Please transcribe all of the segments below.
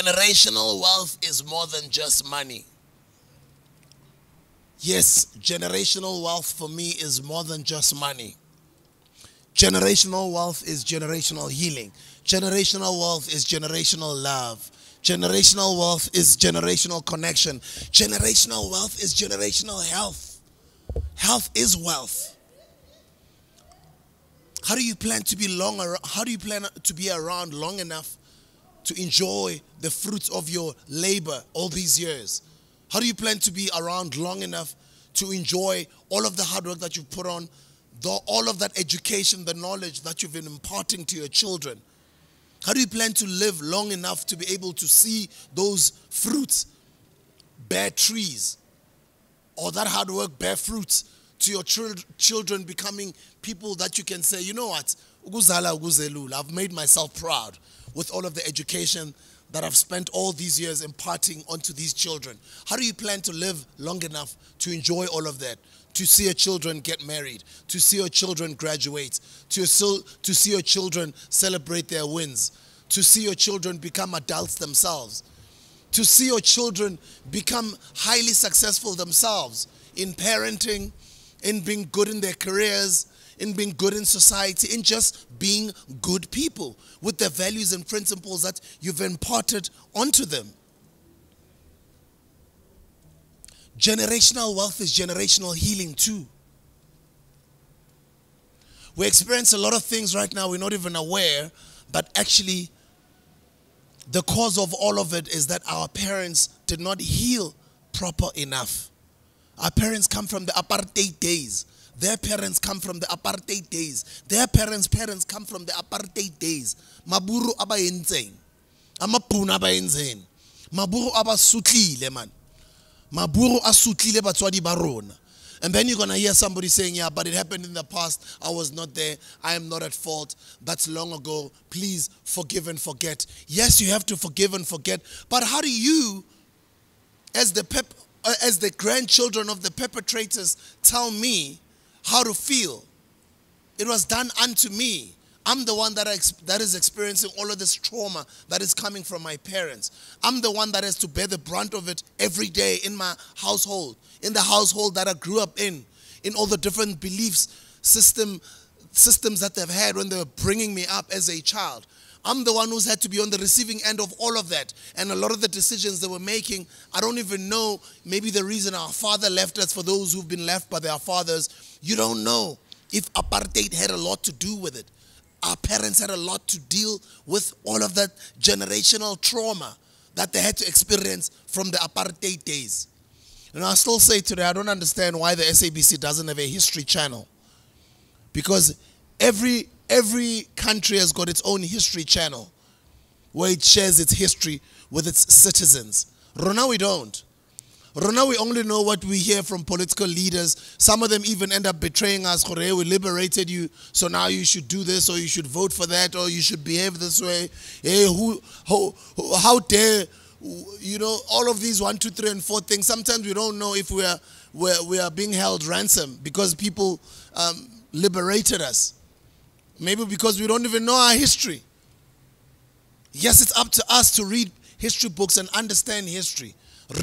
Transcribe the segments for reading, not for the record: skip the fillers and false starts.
generational wealth is more than just money. Yes, generational wealth for me is more than just money. Generational wealth is generational healing. Generational wealth is generational love. Generational wealth is generational connection. Generational wealth is generational health. Health is wealth. How do you plan to be around long enough to enjoy the fruits of your labor all these years? How do you plan to be around long enough to enjoy all of the hard work that you've put on, all of that education, the knowledge that you've been imparting to your children? How do you plan to live long enough to be able to see those fruits bear trees, or that hard work bear fruits to your children becoming people that you can say, you know what, I've made myself proud with all of the education that I've spent all these years imparting onto these children? How do you plan to live long enough to enjoy all of that? To see your children get married, to see your children graduate, to see your children celebrate their wins, to see your children become adults themselves, to see your children become highly successful themselves in parenting, in being good in their careers, in being good in society, in just being good people with the values and principles that you've imparted onto them. Generational wealth is generational healing too. We experience a lot of things right now we're not even aware, but actually the cause of all of it is that our parents did not heal proper enough. Our parents come from the apartheid days. Their parents come from the apartheid days. Their parents' parents come from the apartheid days. Maburu aba yenzeng. Amapuna aba yenzeng. Maburu aba sutlile man. Maburu asutlile batswadi ba rona. And then you're going to hear somebody saying, yeah, but it happened in the past. I was not there. I am not at fault. That's long ago. Please forgive and forget. Yes, you have to forgive and forget. But how do you, as the grandchildren of the perpetrators, tell me how to feel? It was done unto me. I'm the one that is experiencing all of this trauma that is coming from my parents. I'm the one that has to bear the brunt of it every day in my household, in the household that I grew up in all the different beliefs, systems that they've had when they were bringing me up as a child. I'm the one who's had to be on the receiving end of all of that. And a lot of the decisions they were making, I don't even know, maybe the reason our father left us, for those who've been left by their fathers, you don't know if apartheid had a lot to do with it. Our parents had a lot to deal with all of that generational trauma that they had to experience from the apartheid days. And I still say today, I don't understand why the SABC doesn't have a history channel. Because every country has got its own history channel where it shares its history with its citizens. Rona, we don't. Rona, we only know what we hear from political leaders. Some of them even end up betraying us. We liberated you, so now you should do this, or you should vote for that, or you should behave this way. Hey, how dare, you know, all of these 1, 2, 3, and 4 things. Sometimes we don't know if we are being held ransom because people liberated us. Maybe because we don't even know our history. Yes, it's up to us to read history books and understand history,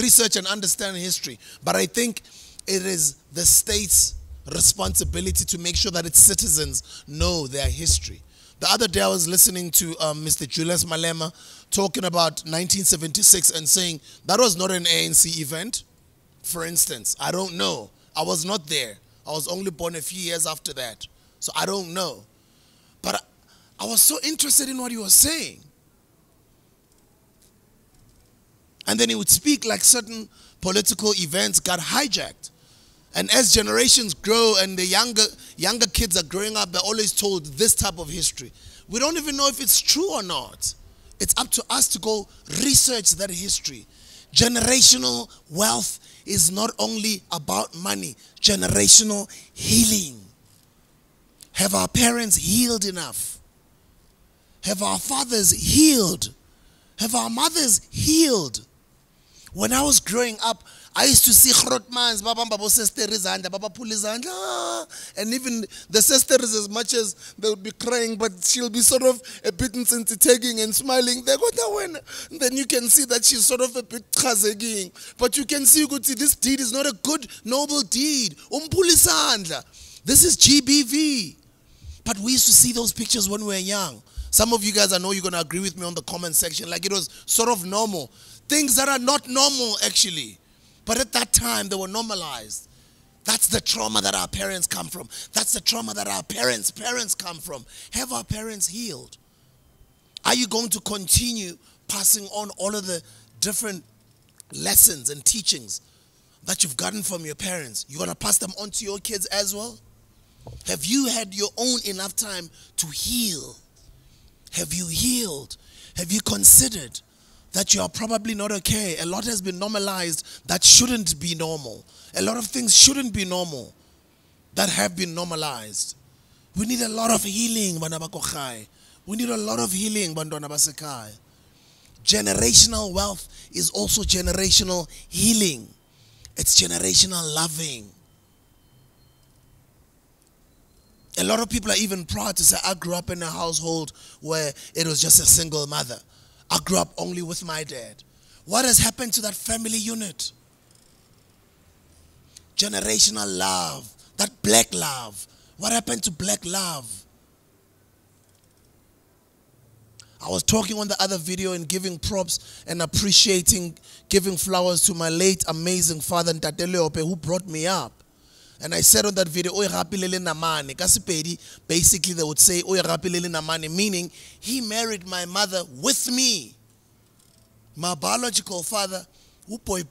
research and understand history. But I think it is the state's responsibility to make sure that its citizens know their history. The other day I was listening to Mr. Julius Malema talking about 1976 and saying that was not an ANC event, for instance. I don't know. I was not there. I was only born a few years after that. So I don't know. But I was so interested in what he was saying. And then he would speak like certain political events got hijacked. And as generations grow and the younger kids are growing up, they're always told this type of history. We don't even know if it's true or not. It's up to us to go research that history. Generational wealth is not only about money. Generational healing. Have our parents healed enough? Have our fathers healed? Have our mothers healed? When I was growing up, I used to see Grotmans, Baba Sister Rizanda, Baba Pulizanda. And even the sisters, as much as they would be crying, but she'll be sort of a bit taking and smiling. They go that way. Then you can see that she's sort of a bit chazeging. But you can see, this deed is not a good, noble deed. This is GBV. But we used to see those pictures when we were young. Some of you guys, I know you're going to agree with me on the comment section, like it was sort of normal. Things that are not normal, actually. But at that time, they were normalized. That's the trauma that our parents come from. That's the trauma that our parents come from. Have our parents healed? Are you going to continue passing on all of the different lessons and teachings that you've gotten from your parents? You're going to pass them on to your kids as well? Have you had your own enough time to heal? Have you healed? Have you considered that you are probably not okay? A lot has been normalized that shouldn't be normal. A lot of things shouldn't be normal that have been normalized. We need a lot of healing, bana bakokhai. We need a lot of healing, bantwana basekhaya. Generational wealth is also generational healing. It's generational loving. A lot of people are even proud to say, I grew up in a household where it was just a single mother. I grew up only with my dad. What has happened to that family unit? Generational love, that black love. What happened to black love? I was talking on the other video and giving props and appreciating, giving flowers to my late amazing father, Ntate Leope, who brought me up. And I said on that video, basically they would say, meaning he married my mother with me. My biological father, boy,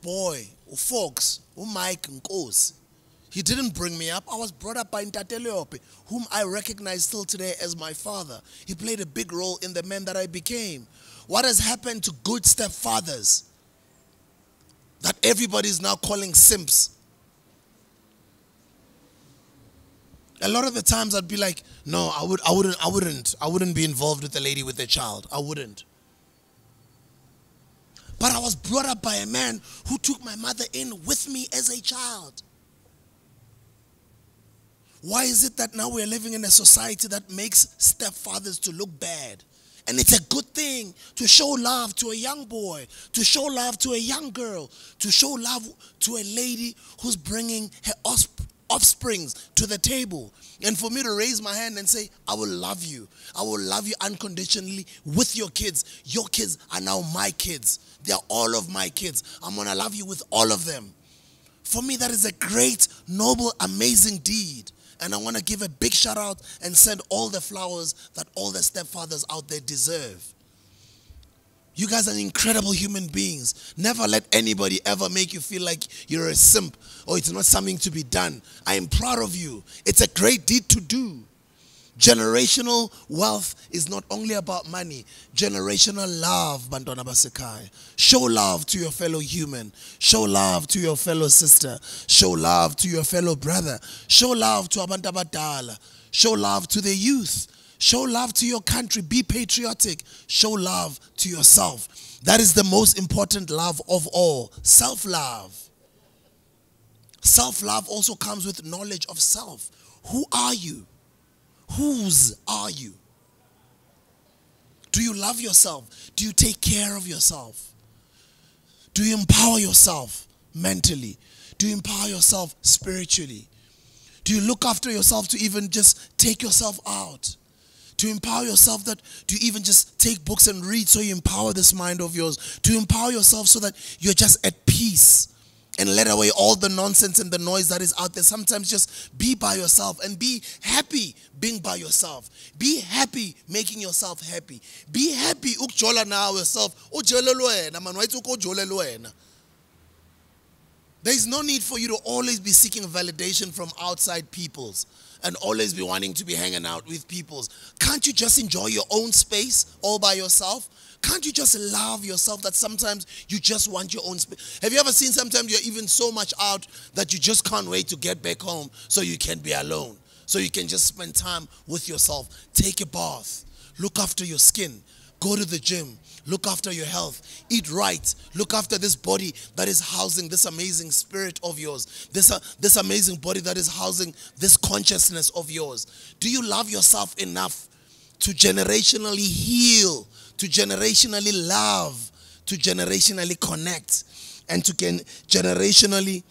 Fox, Mike Nkosi. He didn't bring me up. I was brought up by Ntate Leope, whom I recognize still today as my father. He played a big role in the man that I became. What has happened to good stepfathers that everybody is now calling simps? A lot of the times I'd be like, no, I wouldn't be involved with a lady with a child. I wouldn't. But I was brought up by a man who took my mother in with me as a child. Why is it that now we're living in a society that makes stepfathers to look bad? And it's a good thing to show love to a young boy, to show love to a young girl, to show love to a lady who's bringing her offsprings to the table. And for me to raise my hand and say, I will love you. I will love you unconditionally with your kids. Your kids are now my kids. They are all of my kids. I'm going to love you with all of them. For me, that is a great, noble, amazing deed. And I want to give a big shout out and send all the flowers that all the stepfathers out there deserve. You guys are incredible human beings. Never let anybody ever make you feel like you're a simp or it's not something to be done. I am proud of you. It's a great deed to do. Generational wealth is not only about money. Generational love, bantwana basekhaya. Show love to your fellow human. Show love to your fellow sister. Show love to your fellow brother. Show love to abantu abadala. Show love to the youth. Show love to your country. Be patriotic. Show love to yourself. That is the most important love of all. Self-love. Self-love also comes with knowledge of self. Who are you? Whose are you? Do you love yourself? Do you take care of yourself? Do you empower yourself mentally? Do you empower yourself spiritually? Do you look after yourself to even just take yourself out? To empower yourself, that do you even just take books and read so you empower this mind of yours? To empower yourself so that you're just at peace and let away all the nonsense and the noise that is out there. Sometimes just be by yourself and be happy being by yourself. Be happy making yourself happy. Be happy ukujola na yourself. There is no need for you to always be seeking validation from outside peoples and always be wanting to be hanging out with peoples. Can't you just enjoy your own space all by yourself? Can't you just love yourself that sometimes you just want your own space? Have you ever seen sometimes you're even so much out that you just can't wait to get back home so you can be alone, so you can just spend time with yourself? Take a bath, look after your skin, go to the gym, Look after your health. Eat right. Look after this body that is housing this amazing spirit of yours. This amazing body that is housing this consciousness of yours. Do you love yourself enough to generationally heal, to generationally love, to generationally connect, and to generationally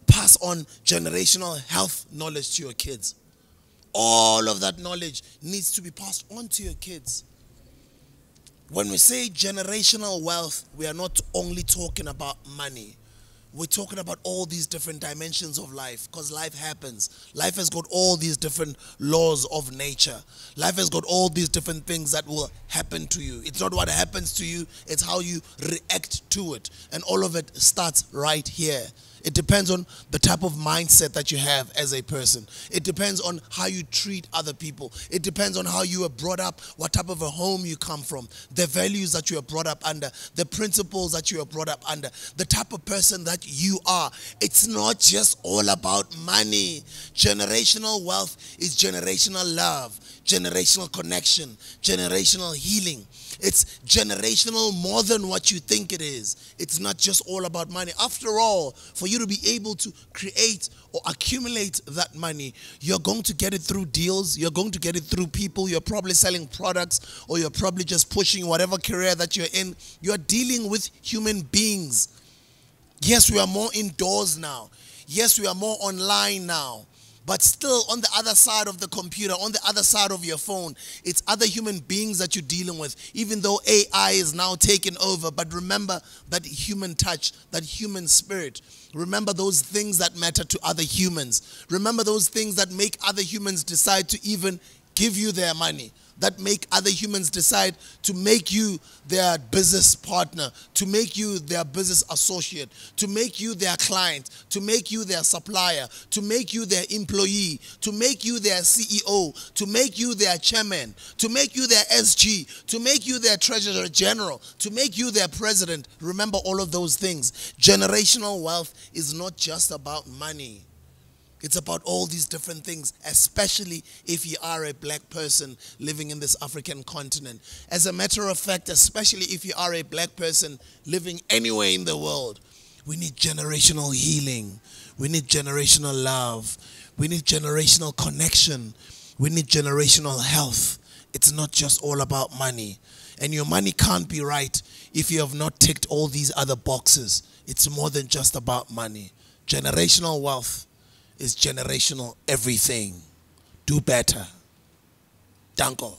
pass on generational health knowledge to your kids? All of that knowledge needs to be passed on to your kids. When we say generational wealth, we are not only talking about money. We're talking about all these different dimensions of life, because life happens. Life has got all these different laws of nature. Life has got all these different things that will happen to you. It's not what happens to you, it's how you react to it. And all of it starts right here. It depends on the type of mindset that you have as a person. It depends on how you treat other people. It depends on how you were brought up, what type of a home you come from, the values that you are brought up under, the principles that you are brought up under, the type of person that you are. It's not just all about money. Generational wealth is generational love, generational connection, generational healing. It's generational more than what you think it is. It's not just all about money. After all, for you to be able to create or accumulate that money, you're going to get it through deals. You're going to get it through people. You're probably selling products, or you're probably just pushing whatever career that you're in. You're dealing with human beings. Yes, we are more indoors now. Yes, we are more online now. But still, on the other side of the computer, on the other side of your phone, it's other human beings that you're dealing with, even though AI is now taking over. But remember that human touch, that human spirit. Remember those things that matter to other humans. Remember those things that make other humans decide to even give you their money, that make other humans decide to make you their business partner, to make you their business associate, to make you their client, to make you their supplier, to make you their employee, to make you their CEO, to make you their chairman, to make you their SG, to make you their treasurer general, to make you their president. Remember all of those things. Generational wealth is not just about money. It's about all these different things, especially if you are a black person living in this African continent. As a matter of fact, especially if you are a black person living anywhere in the world, we need generational healing. We need generational love. We need generational connection. We need generational health. It's not just all about money. And your money can't be right if you have not ticked all these other boxes. It's more than just about money. Generational wealth is generational everything. Do better. Danko.